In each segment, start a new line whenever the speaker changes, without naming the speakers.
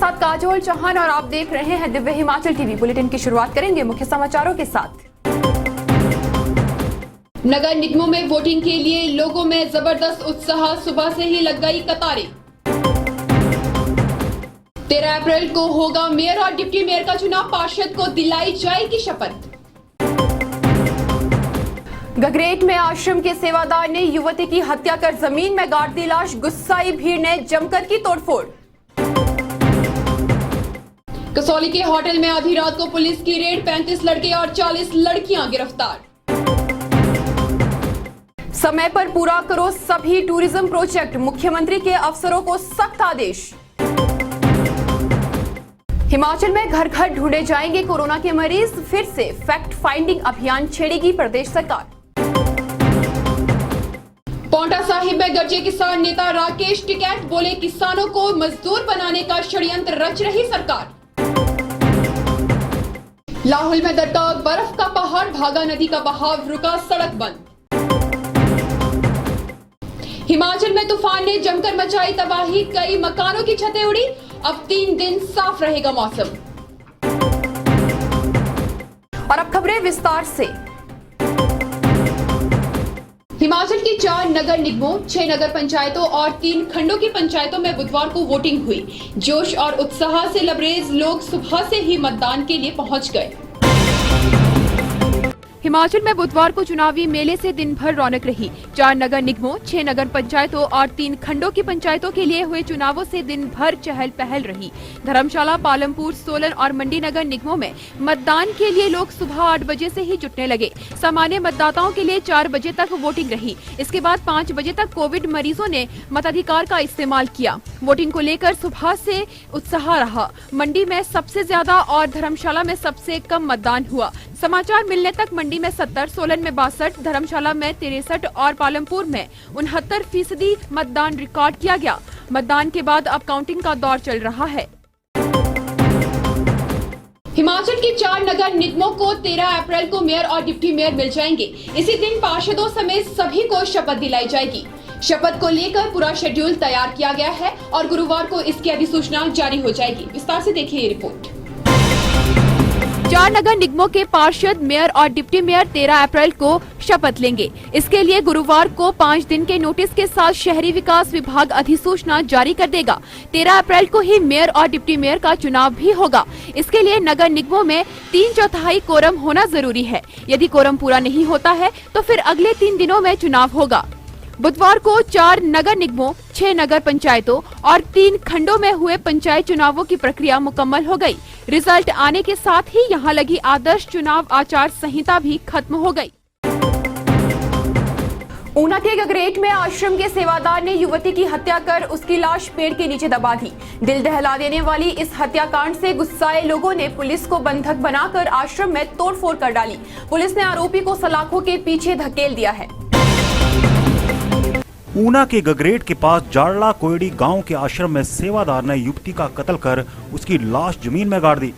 साथ काजोल चौहान और आप देख रहे हैं दिव्य हिमाचल टीवी। बुलेटिन की शुरुआत करेंगे मुख्य समाचारों के साथ।
नगर निगमों में वोटिंग के लिए लोगों में जबरदस्त उत्साह, सुबह से ही लग गई कतारें। 13 अप्रैल को होगा मेयर और डिप्टी मेयर का चुनाव, पार्षद को दिलाई जाएगी शपथ।
गगरेट में आश्रम के सेवादार ने युवती की हत्या कर जमीन में गाड़ दी लाश, गुस्साई भीड़ ने जमकर की तोड़फोड़।
कसौली के होटल में आधी रात को पुलिस की रेड, 35 लड़के और 40 लड़कियां गिरफ्तार।
समय पर पूरा करो सभी टूरिज्म प्रोजेक्ट, मुख्यमंत्री के अफसरों को सख्त आदेश। हिमाचल में घर घर ढूंढे जाएंगे कोरोना के मरीज, फिर से फैक्ट फाइंडिंग अभियान छेड़ेगी प्रदेश सरकार।
पांवटा साहिब में गरजे किसान नेता राकेश टिकैत, बोले किसानों को मजदूर बनाने का षड्यंत्र रच रही सरकार। लाहौल में दरका बर्फ का पहाड़, भागा नदी का बहाव, रुका सड़क बंद। हिमाचल में तूफान ने जमकर मचाई तबाही, कई मकानों की छतें उड़ी, अब 3 दिन साफ रहेगा मौसम।
और अब खबरें विस्तार से।
हिमाचल की 4 नगर निगमों, 6 नगर पंचायतों और 3 खंडों की पंचायतों में बुधवार को वोटिंग हुई। जोश और उत्साह से लबरेज लोग सुबह से ही मतदान के लिए पहुंच गए। हिमाचल में बुधवार को चुनावी मेले से दिन भर रौनक रही। 4 नगर निगमों, 6 नगर पंचायतों और 3 खंडों की पंचायतों के लिए हुए चुनावों से दिन भर चहल पहल रही। धर्मशाला, पालमपुर, सोलन और मंडी नगर निगमों में मतदान के लिए लोग सुबह 8 बजे से ही जुटने लगे। सामान्य मतदाताओं के लिए 4 बजे तक वोटिंग रही। इसके बाद 5 बजे तक कोविड मरीजों ने मताधिकार का इस्तेमाल किया। वोटिंग को लेकर सुबह से उत्साह रहा। मंडी में सबसे ज्यादा और धर्मशाला में सबसे कम मतदान हुआ। समाचार मिलने तक मंडी में 70, सोलन में 62, धर्मशाला में 63 और पालमपुर में 69% मतदान रिकॉर्ड किया गया। मतदान के बाद अब काउंटिंग का दौर चल रहा है। हिमाचल की 4 नगर निगमों को 13 अप्रैल को मेयर और डिप्टी मेयर मिल जाएंगे। इसी दिन पार्षदों समेत सभी को शपथ दिलाई जाएगी। शपथ को लेकर पूरा शेड्यूल तैयार किया गया है और गुरुवार को इसकी अधिसूचना जारी हो जाएगी। विस्तार से देखिए ये रिपोर्ट। 4 नगर निगमों के पार्षद, मेयर और डिप्टी मेयर 13 अप्रैल को शपथ लेंगे। इसके लिए गुरुवार को 5 दिन के नोटिस के साथ शहरी विकास विभाग अधिसूचना जारी कर देगा। 13 अप्रैल को ही मेयर और डिप्टी मेयर का चुनाव भी होगा। इसके लिए नगर निगमों में 3/4 कोरम होना जरूरी है। यदि कोरम पूरा नहीं होता है तो फिर अगले 3 दिनों में चुनाव होगा। बुधवार को 4 नगर निगमों, 6 नगर पंचायतों और 3 खंडों में हुए पंचायत चुनावों की प्रक्रिया मुकम्मल हो गई। रिजल्ट आने के साथ ही यहां लगी आदर्श चुनाव आचार संहिता भी खत्म हो गई।
ऊना के गगरेट में आश्रम के सेवादार ने युवती की हत्या कर उसकी लाश पेड़ के नीचे दबा दी। दिल दहला देने वाली इस हत्याकांड से गुस्साए लोगों ने पुलिस को बंधक बनाकर आश्रम में तोड़फोड़ कर डाली। पुलिस ने आरोपी को सलाखों के पीछे धकेल दिया है।
ऊना के गगरेट के पास जाड़ला कोयड़ी गांव के आश्रम में सेवादार ने युवती का कत्ल कर उसकी लाश जमीन में गाड़ दी।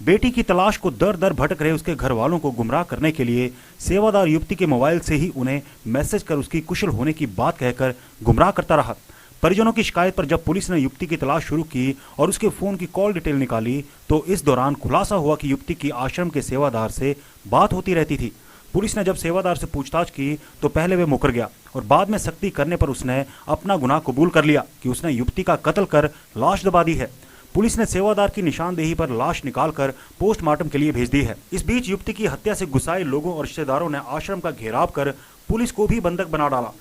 बेटी की तलाश को दर दर भटक रहे उसके घर वालों को गुमराह करने के लिए सेवादार युवती के मोबाइल से ही उन्हें मैसेज कर उसकी कुशल होने की बात कहकर गुमराह करता रहा। परिजनों की शिकायत पर जब पुलिस ने युवती की तलाश शुरू की और उसके फोन की कॉल डिटेल निकाली तो इस दौरान खुलासा हुआ कि युवती की आश्रम के सेवादार से बात होती रहती थी। पुलिस ने जब सेवादार से पूछताछ की तो पहले वे मुकर गया और बाद में सख्ती करने पर उसने अपना गुनाह कबूल कर लिया कि उसने युवती का कत्ल कर लाश दबा दी है। पुलिस ने सेवादार की निशानदेही पर लाश निकालकर पोस्टमार्टम के लिए भेज दी है। इस बीच युवती की हत्या से गुस्साए लोगों और रिश्तेदारों ने आश्रम का घेराव कर पुलिस को भी बंधक बना डाला।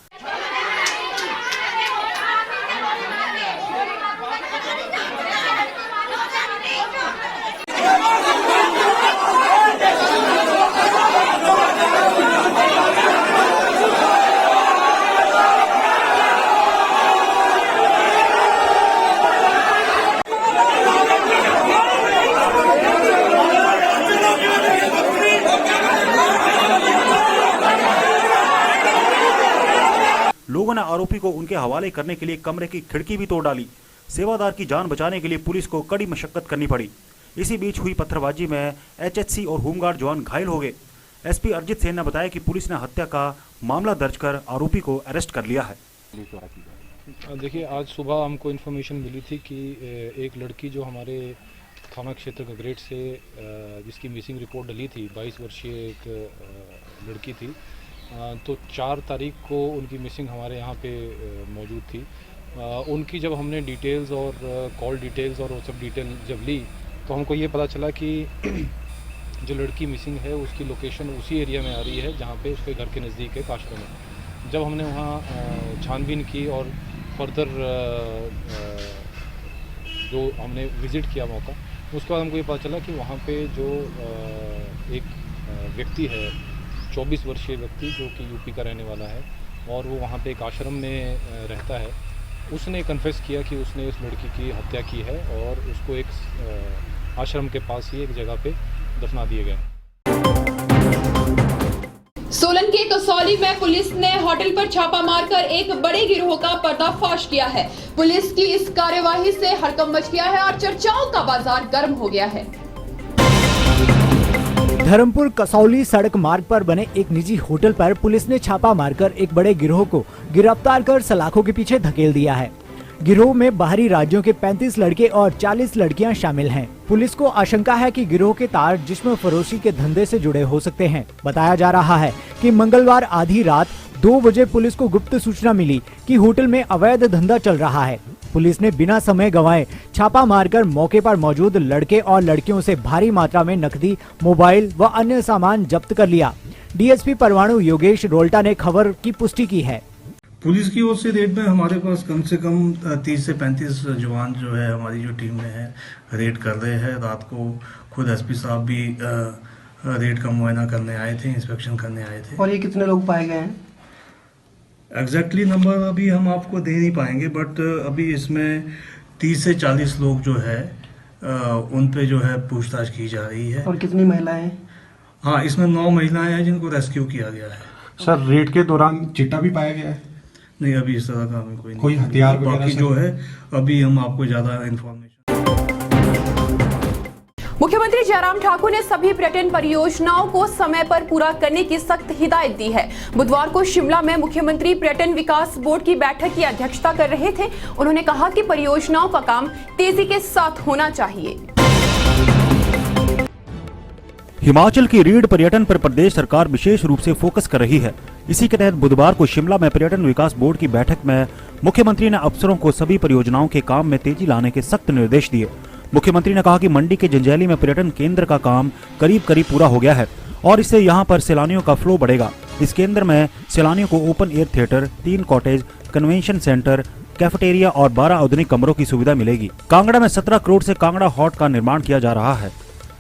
लोगों ने आरोपी को उनके हवाले करने के लिए कमरे की खिड़की भी तोड़ डाली। सेवादार की जान बचाने के लिए पुलिस को कड़ी मशक्कत करनी पड़ी। इसी बीच हुई पत्थरबाजी में एचएचसी और होमगार्ड जवान घायल हो गए। एसपी अरजित सेन ने बताया कि पुलिस ने हत्या का मामला दर्ज कर आरोपी को अरेस्ट कर लिया है।
देखिए, आज सुबह हमको इन्फॉर्मेशन मिली थी कि एक लड़की जो हमारे थाना क्षेत्र गगरेट से जिसकी मिसिंग रिपोर्ट डली थी, 22 वर्षीय एक लड़की थी, तो 4 तारीख को उनकी मिसिंग हमारे यहाँ पे मौजूद थी। उनकी जब हमने डिटेल्स और कॉल डिटेल्स और वो सब डिटेल जब ली तो हमको ये पता चला कि जो लड़की मिसिंग है उसकी लोकेशन उसी एरिया में आ रही है जहाँ पे उसके घर के नज़दीक एक आश्रम है। जब हमने वहाँ छानबीन की और फर्दर जो हमने विज़िट किया मौका, उसके बाद हमको ये पता चला कि वहाँ पे जो एक व्यक्ति है, 24 वर्षीय व्यक्ति जो कि यूपी का रहने वाला है और वो वहाँ पे एक आश्रम में रहता है, उसने कन्फेस किया कि उसने उस लड़की की हत्या की है और उसको एक आश्रम के पास ही एक जगह पे दफना दिए गए।
सोलन के कसौली में पुलिस ने होटल पर छापा मारकर एक बड़े गिरोह का पर्दाफाश किया है। पुलिस की इस कार्यवाही से हड़कंप मच गया है और चर्चाओं का बाजार गर्म हो गया है।
धर्मपुर कसौली सड़क मार्ग पर बने एक निजी होटल पर पुलिस ने छापा मारकर एक बड़े गिरोह को गिरफ्तार कर सलाखों के पीछे धकेल दिया है। गिरोह में बाहरी राज्यों के 35 लड़के और 40 लड़कियां शामिल हैं। पुलिस को आशंका है कि गिरोह के तार जिस्म फरोशी के धंधे से जुड़े हो सकते हैं। बताया जा रहा है कि मंगलवार आधी रात 2 बजे पुलिस को गुप्त सूचना मिली कि होटल में अवैध धंधा चल रहा है। पुलिस ने बिना समय गंवाए छापा मारकर मौके पर मौजूद लड़के और लड़कियों से भारी मात्रा में नकदी, मोबाइल व अन्य सामान जब्त कर लिया। डीएसपी परवाणु योगेश रोल्टा ने खबर की पुष्टि की है।
पुलिस की ओर से रेड में हमारे पास कम से कम 30 से 35 जवान जो है हमारी जो टीम में है रेड कर रहे हैं। रात को खुद एसपी साहब भी रेड का मुआयना करने आए थे, इंस्पेक्शन करने आए थे।
और ये कितने लोग पाए गए हैं?
एग्जैक्टली नंबर अभी हम आपको दे नहीं पाएंगे, बट अभी इसमें 30 से 40 लोग जो है उन पे जो है पूछताछ की जा रही है।
और कितनी महिलाएं?
हाँ, इसमें 9 महिलाएं हैं जिनको रेस्क्यू किया गया है।
सर, रेड के दौरान चिट्टा भी पाया गया है?
नहीं, अभी इस तरह का हमें कोई
कोई हथियार वगैरह
बाकी जो है अभी हम आपको ज्यादा इन्फॉर्मेशन।
मुख्यमंत्री जयराम ठाकुर ने सभी पर्यटन परियोजनाओं को समय पर पूरा करने की सख्त हिदायत दी है। बुधवार को शिमला में मुख्यमंत्री पर्यटन विकास बोर्ड की बैठक की अध्यक्षता कर रहे थे। उन्होंने कहा कि परियोजनाओं का काम तेजी के साथ होना चाहिए।
हिमाचल की रीढ़ पर्यटन पर प्रदेश सरकार विशेष रूप से फोकस कर रही है। इसी के तहत बुधवार को शिमला में पर्यटन विकास बोर्ड की बैठक में मुख्यमंत्री ने अफसरों को सभी परियोजनाओं के काम में तेजी लाने के सख्त निर्देश दिए। मुख्यमंत्री ने कहा कि मंडी के जंजैहली में पर्यटन केंद्र का काम करीब पूरा हो गया है और इससे यहां पर सैलानियों का फ्लो बढ़ेगा। इस केंद्र में सैलानियों को open air theatre, 3 cottage, convention centre, cafeteria और 12 आधुनिक कमरों की सुविधा मिलेगी। कांगड़ा में 17 करोड़ से कांगड़ा हॉट का निर्माण किया जा रहा है।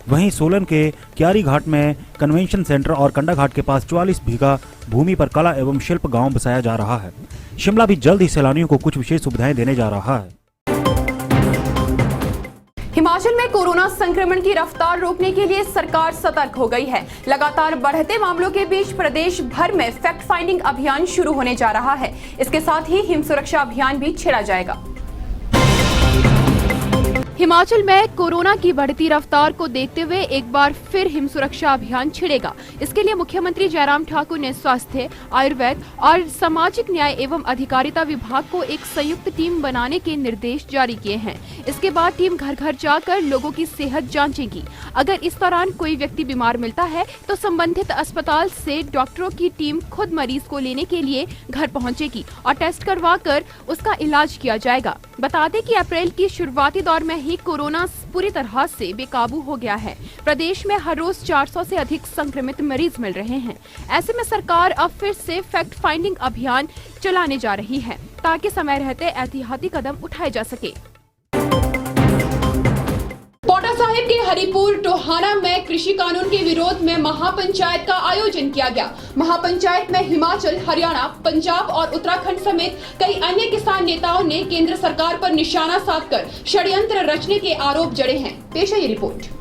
वहीं सोलन के क्यारी घाट में कन्वेंशन सेंटर और कंडा घाट के पास 44 बीघा भूमि पर कला एवं शिल्प गांव बसाया जा रहा है। शिमला भी जल्द ही सैलानियों को कुछ विशेष सुविधाएं देने जा रहा है।
हिमाचल में कोरोना संक्रमण की रफ्तार रोकने के लिए सरकार सतर्क हो गई है। लगातार बढ़ते मामलों के बीच प्रदेश भर में फैक्ट फाइंडिंग अभियान शुरू होने जा रहा है। इसके साथ ही हिम सुरक्षा अभियान भी छेड़ा जाएगा। हिमाचल में कोरोना की बढ़ती रफ्तार को देखते हुए एक बार फिर हिम सुरक्षा अभियान छिड़ेगा। इसके लिए मुख्यमंत्री जयराम ठाकुर ने स्वास्थ्य, आयुर्वेद और सामाजिक न्याय एवं अधिकारिता विभाग को एक संयुक्त टीम बनाने के निर्देश जारी किए हैं। इसके बाद टीम घर घर जाकर लोगों की सेहत जांचेगी। अगर इस दौरान कोई व्यक्ति बीमार मिलता है तो संबंधित अस्पताल से डॉक्टरों की टीम खुद मरीज को लेने के लिए घर पहुंचेगी और टेस्ट करवा कर उसका इलाज किया जाएगा। बता दें कि अप्रैल की शुरुआती दौर में ही कोरोना पूरी तरह से बेकाबू हो गया है। प्रदेश में हर रोज 400 से अधिक संक्रमित मरीज मिल रहे हैं। ऐसे में सरकार अब फिर से फैक्ट फाइंडिंग अभियान चलाने जा रही है ताकि समय रहते एहतियाती कदम उठाए जा सके।
पौंटा साहिब के हरिपुर टोहाना में कृषि कानून के विरोध में महापंचायत का आयोजन किया गया। महापंचायत में हिमाचल, हरियाणा, पंजाब और उत्तराखंड समेत कई अन्य किसान नेताओं ने केंद्र सरकार पर निशाना साधकर षड्यंत्र रचने के आरोप जड़े हैं। पेश है ये रिपोर्ट।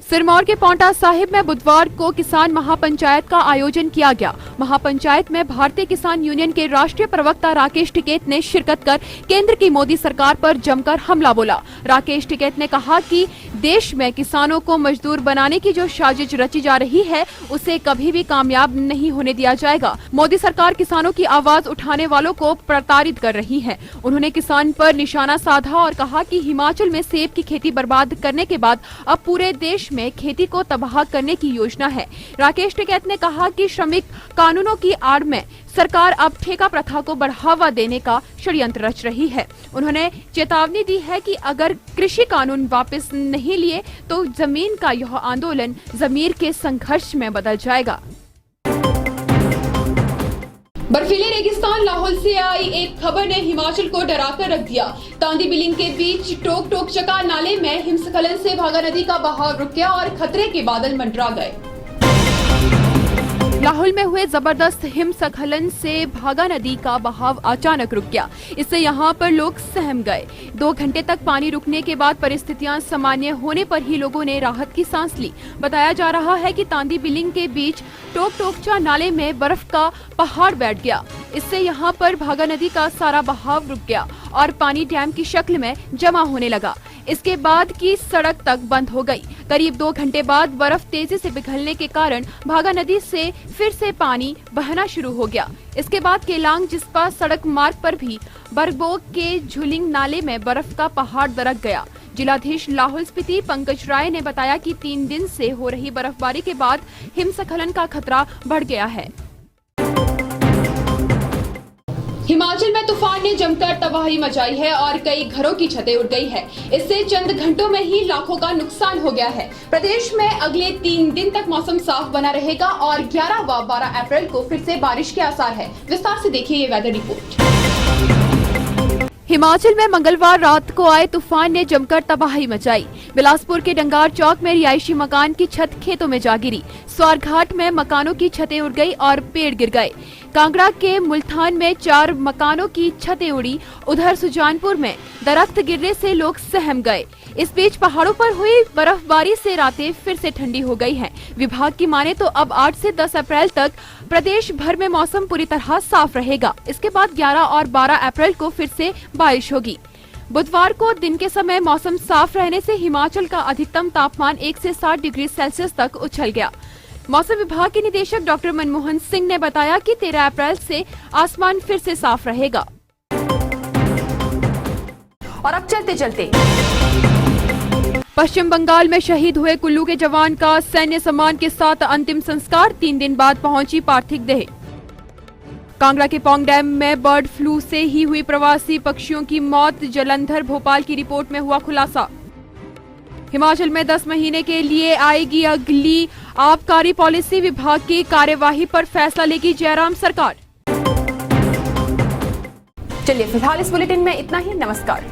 सिरमौर के पौंटा साहिब में बुधवार को किसान महापंचायत का आयोजन किया गया। महापंचायत में भारतीय किसान यूनियन के राष्ट्रीय प्रवक्ता राकेश टिकैत ने शिरकत कर केंद्र की मोदी सरकार पर जमकर हमला बोला। राकेश टिकैत ने कहा कि
देश में किसानों को मजदूर बनाने की जो साजिश रची जा रही है उसे कभी भी कामयाब नहीं होने दिया जाएगा। मोदी सरकार किसानों की आवाज उठाने वालों को प्रताड़ित कर रही है। उन्होंने किसान पर निशाना साधा और कहा कि हिमाचल में सेब की खेती बर्बाद करने के बाद अब पूरे देश में खेती को तबाह करने की योजना है। राकेश टिकैत ने कहा कि श्रमिक कानूनों की आड़ में सरकार अब ठेका प्रथा को बढ़ावा देने का षड्यंत्र रच रही है। उन्होंने चेतावनी दी है कि अगर कृषि कानून वापस नहीं लिए तो जमीन का यह आंदोलन जमीर के संघर्ष में बदल जाएगा।
बर्फीले रेगिस्तान लाहौल से आई एक खबर ने हिमाचल को डराकर रख दिया। तांदी बिलिंग के बीच टोक टोक चका नाले में हिमस्खलन से भागा नदी का बहाव रुक गया और खतरे के बादल मंडरा गए।
लाहौल में हुए जबरदस्त हिमस्खलन से भागा नदी का बहाव अचानक रुक गया। इससे यहां पर लोग सहम गए। 2 घंटे तक पानी रुकने के बाद परिस्थितियां सामान्य होने पर ही लोगों ने राहत की सांस ली। बताया जा रहा है कि तांदी बिलिंग के बीच टोक टोकचा नाले में बर्फ का पहाड़ बैठ गया। इससे यहां पर भागा नदी का सारा बहाव रुक गया और पानी डैम की शक्ल में जमा होने लगा। इसके बाद की सड़क तक बंद हो गई। करीब 2 घंटे बाद बर्फ तेजी से पिघलने के कारण भागा नदी से फिर से पानी बहना शुरू हो गया। इसके बाद केलांग जिस्पा सड़क मार्ग पर भी बरबोग के झुलिंग नाले में बर्फ का पहाड़ दरक गया। जिलाधीश लाहौल स्पीति पंकज राय ने बताया कि 3 दिन से हो रही बर्फबारी के बाद हिमस्खलन का खतरा बढ़ गया है।
हिमाचल में तूफान ने जमकर तबाही मचाई है और कई घरों की छतें उड़ गई है। इससे चंद घंटों में ही लाखों का नुकसान हो गया है। प्रदेश में अगले 3 दिन तक मौसम साफ बना रहेगा और 11 व 12 अप्रैल को फिर से बारिश के आसार है। विस्तार से देखिए ये वेदर रिपोर्ट।
हिमाचल में मंगलवार रात को आए तूफान ने जमकर तबाही मचाई। बिलासपुर के डंगार चौक में रिहायशी मकान की छत खेतों में जा गिरी। स्वारघाट में मकानों की छतें उड़ गई और पेड़ गिर गए। कांगड़ा के मुल्तान में 4 मकानों की छतें उड़ी। उधर सुजानपुर में दरख्त गिरने से लोग सहम गए। इस बीच पहाड़ों पर हुई बर्फबारी से रातें फिर से ठंडी हो गई हैं। विभाग की माने तो अब 8 से 10 अप्रैल तक प्रदेश भर में मौसम पूरी तरह साफ रहेगा। इसके बाद 11 और 12 अप्रैल को फिर से बारिश होगी। बुधवार को दिन के समय मौसम साफ रहने से हिमाचल का अधिकतम तापमान 1 से 7 डिग्री सेल्सियस तक उछल गया। मौसम विभाग के निदेशक डॉक्टर मनमोहन सिंह ने बताया कि 13 अप्रैल से आसमान फिर से साफ रहेगा। और अब चलते चलते पश्चिम बंगाल में शहीद हुए कुल्लू के जवान का सैन्य सम्मान के साथ अंतिम संस्कार। 3 दिन बाद पहुंची पार्थिव देह। कांगड़ा के पौंग डैम में बर्ड फ्लू से ही हुई प्रवासी पक्षियों की मौत। जलंधर भोपाल की रिपोर्ट में हुआ खुलासा। हिमाचल में 10 महीने के लिए आएगी अगली आबकारी पॉलिसी। विभाग की कार्यवाही पर फैसला लेगी जयराम सरकार। चलिए फिलहाल इस बुलेटिन में इतना ही। नमस्कार।